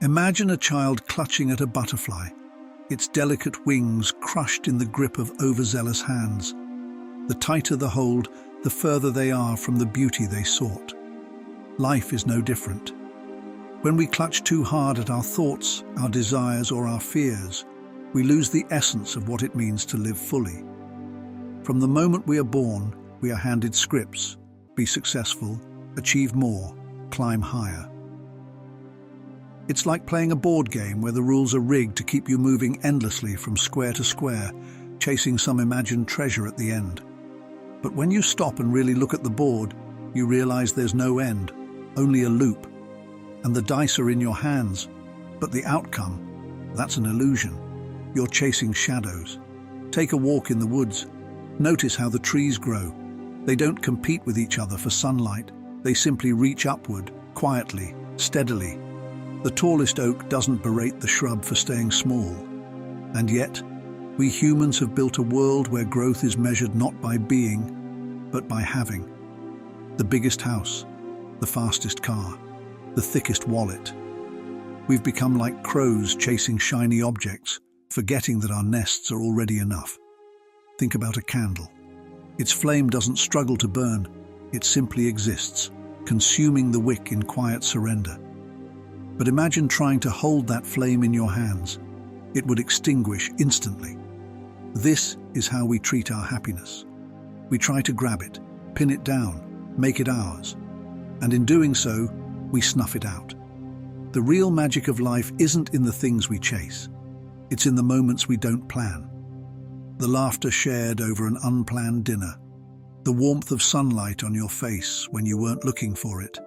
Imagine a child clutching at a butterfly, its delicate wings crushed in the grip of overzealous hands. The tighter the hold, the further they are from the beauty they sought. Life is no different. When we clutch too hard at our thoughts, our desires, or our fears, we lose the essence of what it means to live fully. From the moment we are born, we are handed scripts: be successful, achieve more, climb higher. It's like playing a board game where the rules are rigged to keep you moving endlessly from square to square, chasing some imagined treasure at the end. But when you stop and really look at the board, you realize there's no end, only a loop. And the dice are in your hands, but the outcome, that's an illusion. You're chasing shadows. Take a walk in the woods. Notice how the trees grow. They don't compete with each other for sunlight. They simply reach upward, quietly, steadily. The tallest oak doesn't berate the shrub for staying small. And yet, we humans have built a world where growth is measured not by being, but by having. The biggest house, the fastest car, the thickest wallet. We've become like crows chasing shiny objects, forgetting that our nests are already enough. Think about a candle. Its flame doesn't struggle to burn, it simply exists, consuming the wick in quiet surrender. But imagine trying to hold that flame in your hands. It would extinguish instantly. This is how we treat our happiness. We try to grab it, pin it down, make it ours. And in doing so, we snuff it out. The real magic of life isn't in the things we chase. It's in the moments we don't plan. The laughter shared over an unplanned dinner. The warmth of sunlight on your face when you weren't looking for it.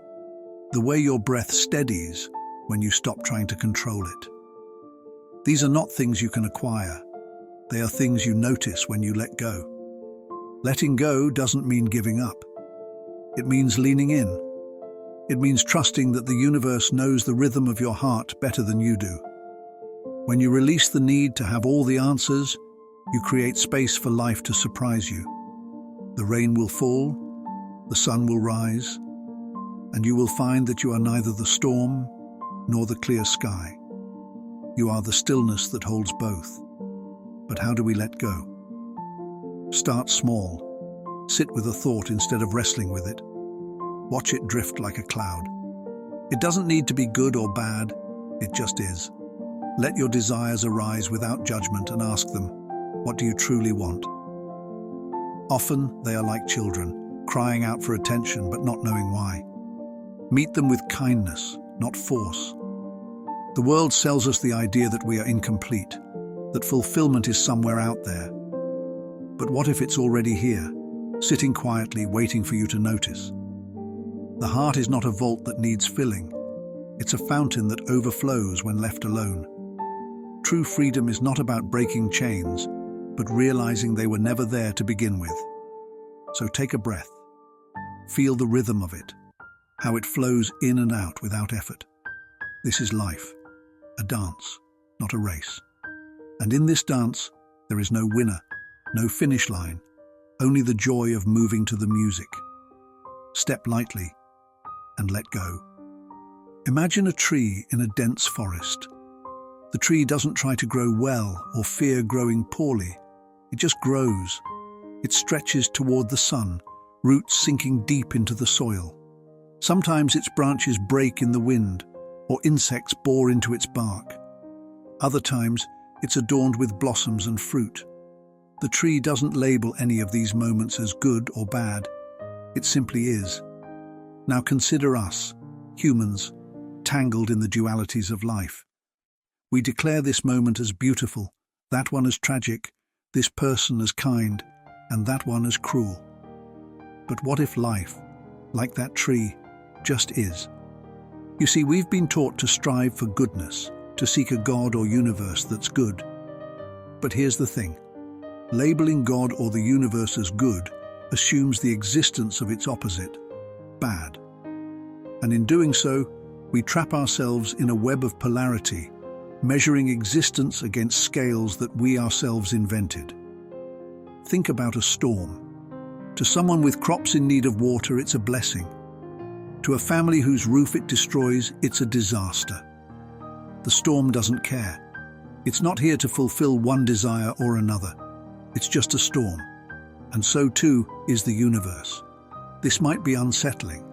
The way your breath steadies when you stop trying to control it. These are not things you can acquire. They are things you notice when you let go. Letting go doesn't mean giving up. It means leaning in. It means trusting that the universe knows the rhythm of your heart better than you do. When you release the need to have all the answers, you create space for life to surprise you. The rain will fall, the sun will rise, and you will find that you are neither the storm nor the clear sky. You are the stillness that holds both. But how do we let go? Start small. Sit with a thought instead of wrestling with it. Watch it drift like a cloud. It doesn't need to be good or bad, it just is. Let your desires arise without judgment and ask them, what do you truly want? Often they are like children, crying out for attention but not knowing why. Meet them with kindness, not force. The world sells us the idea that we are incomplete, that fulfillment is somewhere out there. But what if it's already here, sitting quietly, waiting for you to notice? The heart is not a vault that needs filling. It's a fountain that overflows when left alone. True freedom is not about breaking chains, but realizing they were never there to begin with. So take a breath. Feel the rhythm of it, how it flows in and out without effort. This is life, a dance, not a race. And in this dance, there is no winner, no finish line, only the joy of moving to the music. Step lightly and let go. Imagine a tree in a dense forest. The tree doesn't try to grow well or fear growing poorly. It just grows. It stretches toward the sun, roots sinking deep into the soil. Sometimes its branches break in the wind, or insects bore into its bark. Other times, it's adorned with blossoms and fruit. The tree doesn't label any of these moments as good or bad. It simply is. Now consider us, humans, tangled in the dualities of life. We declare this moment as beautiful, that one as tragic, this person as kind, and that one as cruel. But what if life, like that tree, just is? You see, we've been taught to strive for goodness, to seek a God or universe that's good. But here's the thing. Labeling God or the universe as good assumes the existence of its opposite, bad. And in doing so, we trap ourselves in a web of polarity, measuring existence against scales that we ourselves invented. Think about a storm. To someone with crops in need of water, it's a blessing. To a family whose roof it destroys, it's a disaster. The storm doesn't care. It's not here to fulfill one desire or another. It's just a storm. And so too is the universe. This might be unsettling.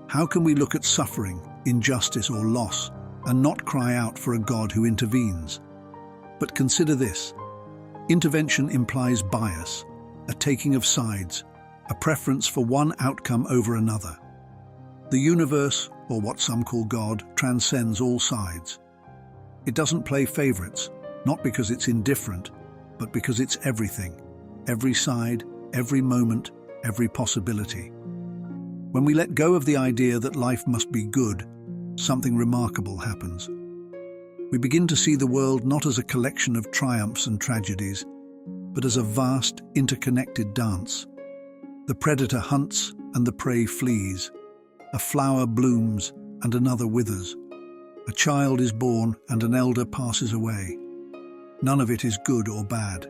How can we look at suffering, injustice or loss and not cry out for a God who intervenes? But consider this. Intervention implies bias, a taking of sides, a preference for one outcome over another. The universe, or what some call God, transcends all sides. It doesn't play favorites, not because it's indifferent, but because it's everything. Every side, every moment, every possibility. When we let go of the idea that life must be good, something remarkable happens. We begin to see the world not as a collection of triumphs and tragedies, but as a vast, interconnected dance. The predator hunts and the prey flees. A flower blooms and another withers. A child is born and an elder passes away. None of it is good or bad.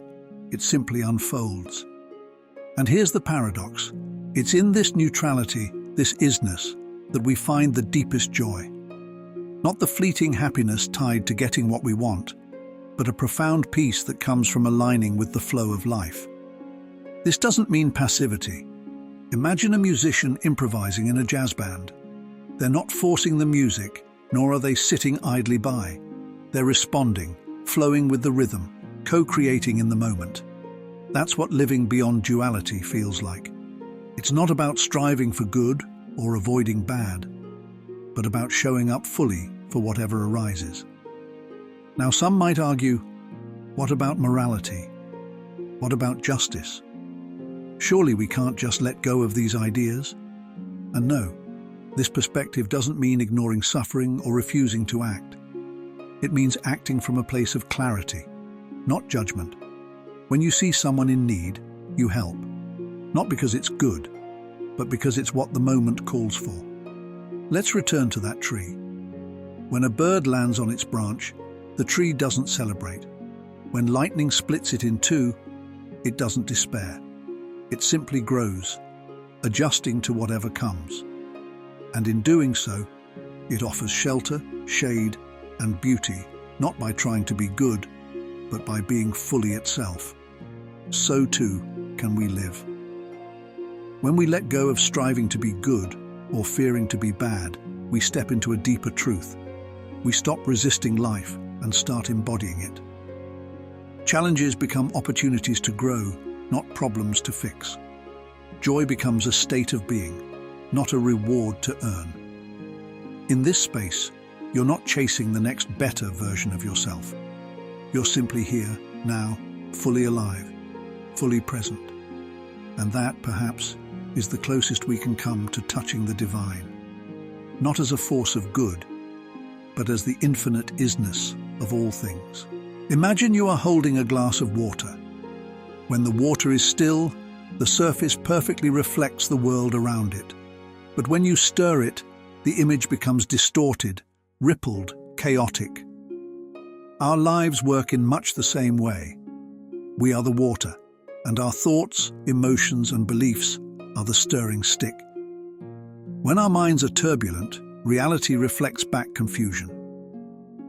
It simply unfolds. And here's the paradox. It's in this neutrality, this isness, that we find the deepest joy. Not the fleeting happiness tied to getting what we want, but a profound peace that comes from aligning with the flow of life. This doesn't mean passivity. Imagine a musician improvising in a jazz band. They're not forcing the music, nor are they sitting idly by. They're responding, flowing with the rhythm, co-creating in the moment. That's what living beyond duality feels like. It's not about striving for good or avoiding bad, but about showing up fully for whatever arises. Now, some might argue, what about morality? What about justice? Surely we can't just let go of these ideas? And no, this perspective doesn't mean ignoring suffering or refusing to act. It means acting from a place of clarity, not judgment. When you see someone in need, you help. Not because it's good, but because it's what the moment calls for. Let's return to that tree. When a bird lands on its branch, the tree doesn't celebrate. When lightning splits it in two, it doesn't despair. It simply grows, adjusting to whatever comes. And in doing so, it offers shelter, shade, and beauty, not by trying to be good, but by being fully itself. So too can we live. When we let go of striving to be good or fearing to be bad, we step into a deeper truth. We stop resisting life and start embodying it. Challenges become opportunities to grow, not problems to fix. Joy becomes a state of being, not a reward to earn. In this space, you're not chasing the next better version of yourself. You're simply here, now, fully alive, fully present. And that, perhaps, is the closest we can come to touching the divine. Not as a force of good, but as the infinite isness of all things. Imagine you are holding a glass of water. When the water is still, the surface perfectly reflects the world around it. But when you stir it, the image becomes distorted, rippled, chaotic. Our lives work in much the same way. We are the water, and our thoughts, emotions, and beliefs are the stirring stick. When our minds are turbulent, reality reflects back confusion.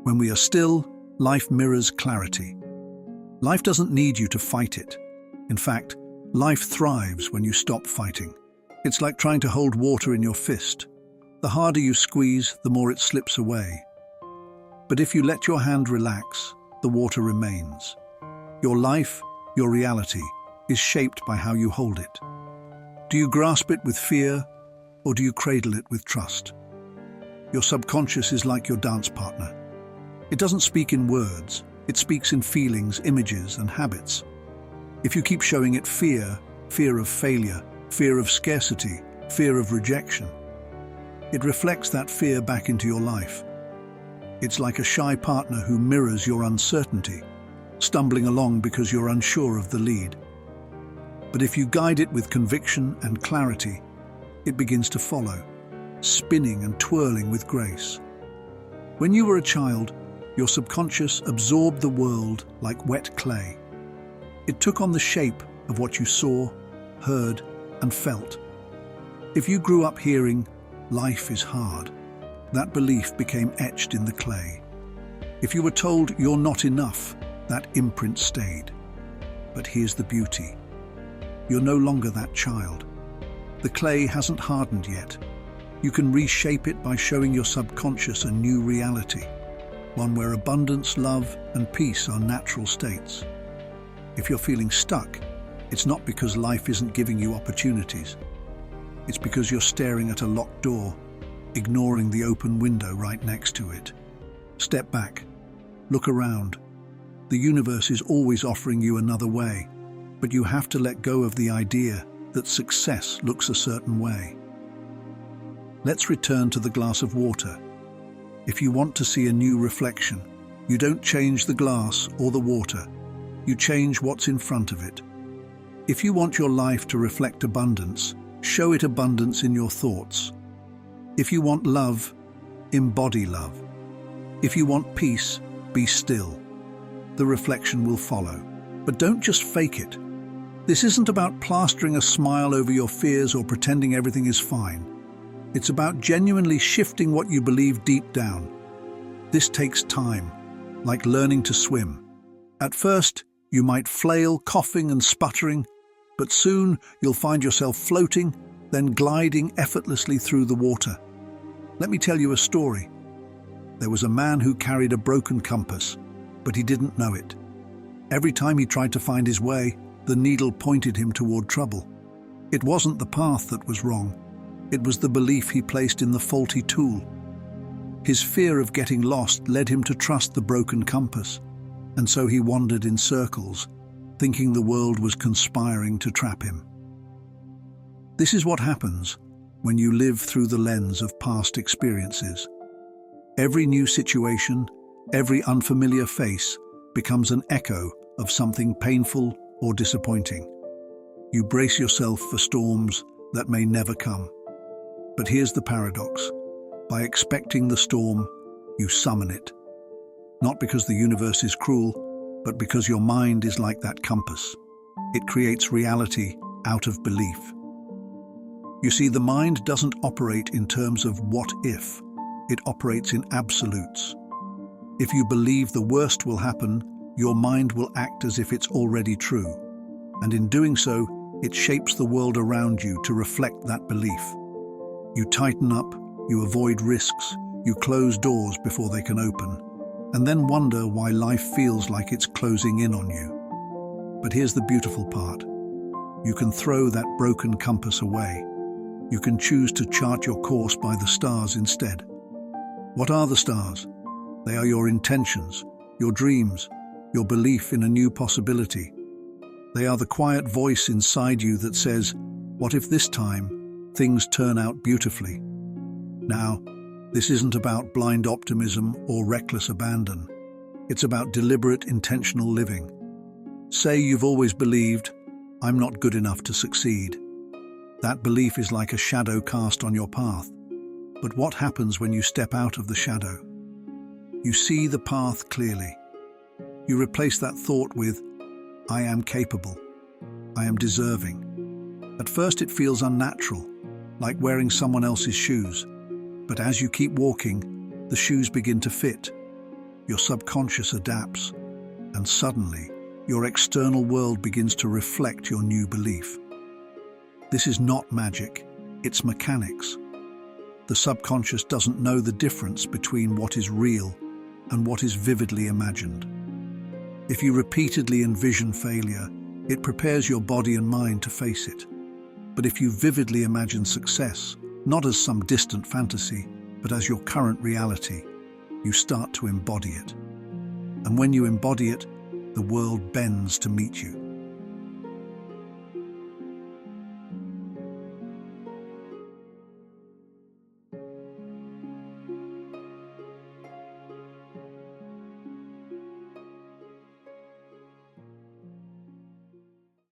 When we are still, life mirrors clarity. Life doesn't need you to fight it. In fact, life thrives when you stop fighting. It's like trying to hold water in your fist. The harder you squeeze, the more it slips away. But if you let your hand relax, the water remains. Your life, your reality, is shaped by how you hold it. Do you grasp it with fear, or do you cradle it with trust? Your subconscious is like your dance partner. It doesn't speak in words, it speaks in feelings, images, and habits. If you keep showing it fear, fear of failure, fear of scarcity, fear of rejection, it reflects that fear back into your life. It's like a shy partner who mirrors your uncertainty, stumbling along because you're unsure of the lead. But if you guide it with conviction and clarity, it begins to follow, spinning and twirling with grace. When you were a child, your subconscious absorbed the world like wet clay. It took on the shape of what you saw, heard, and felt. If you grew up hearing, "Life is hard," that belief became etched in the clay. If you were told you're not enough, that imprint stayed. But here's the beauty. You're no longer that child. The clay hasn't hardened yet. You can reshape it by showing your subconscious a new reality, one where abundance, love, and peace are natural states. If you're feeling stuck, it's not because life isn't giving you opportunities. It's because you're staring at a locked door, ignoring the open window right next to it. Step back. Look around. The universe is always offering you another way, but you have to let go of the idea that success looks a certain way. Let's return to the glass of water. If you want to see a new reflection, you don't change the glass or the water. You change what's in front of it. If you want your life to reflect abundance, show it abundance in your thoughts. If you want love, embody love. If you want peace, be still. The reflection will follow. But don't just fake it. This isn't about plastering a smile over your fears or pretending everything is fine. It's about genuinely shifting what you believe deep down. This takes time, like learning to swim. At first, you might flail, coughing and sputtering, but soon you'll find yourself floating, then gliding effortlessly through the water. Let me tell you a story. There was a man who carried a broken compass, but he didn't know it. Every time he tried to find his way, the needle pointed him toward trouble. It wasn't the path that was wrong. It was the belief he placed in the faulty tool. His fear of getting lost led him to trust the broken compass, and so he wandered in circles, thinking the world was conspiring to trap him. This is what happens when you live through the lens of past experiences. Every new situation, every unfamiliar face becomes an echo of something painful or disappointing. You brace yourself for storms that may never come. But here's the paradox. By expecting the storm, you summon it. Not because the universe is cruel, but because your mind is like that compass. It creates reality out of belief. You see, the mind doesn't operate in terms of what if. It operates in absolutes. If you believe the worst will happen, your mind will act as if it's already true. And in doing so, it shapes the world around you to reflect that belief. You tighten up, you avoid risks, you close doors before they can open, and then wonder why life feels like it's closing in on you. But here's the beautiful part. You can throw that broken compass away. You can choose to chart your course by the stars instead. What are the stars? They are your intentions, your dreams, your belief in a new possibility. They are the quiet voice inside you that says, what if this time things turn out beautifully? Now, this isn't about blind optimism or reckless abandon. It's about deliberate, intentional living. Say you've always believed, I'm not good enough to succeed. That belief is like a shadow cast on your path. But what happens when you step out of the shadow? You see the path clearly. You replace that thought with, I am capable. I am deserving. At first it feels unnatural, like wearing someone else's shoes. But as you keep walking, the shoes begin to fit. Your subconscious adapts, and suddenly, your external world begins to reflect your new belief. This is not magic, it's mechanics. The subconscious doesn't know the difference between what is real and what is vividly imagined. If you repeatedly envision failure, it prepares your body and mind to face it. But if you vividly imagine success, not as some distant fantasy, but as your current reality, you start to embody it. And when you embody it, the world bends to meet you.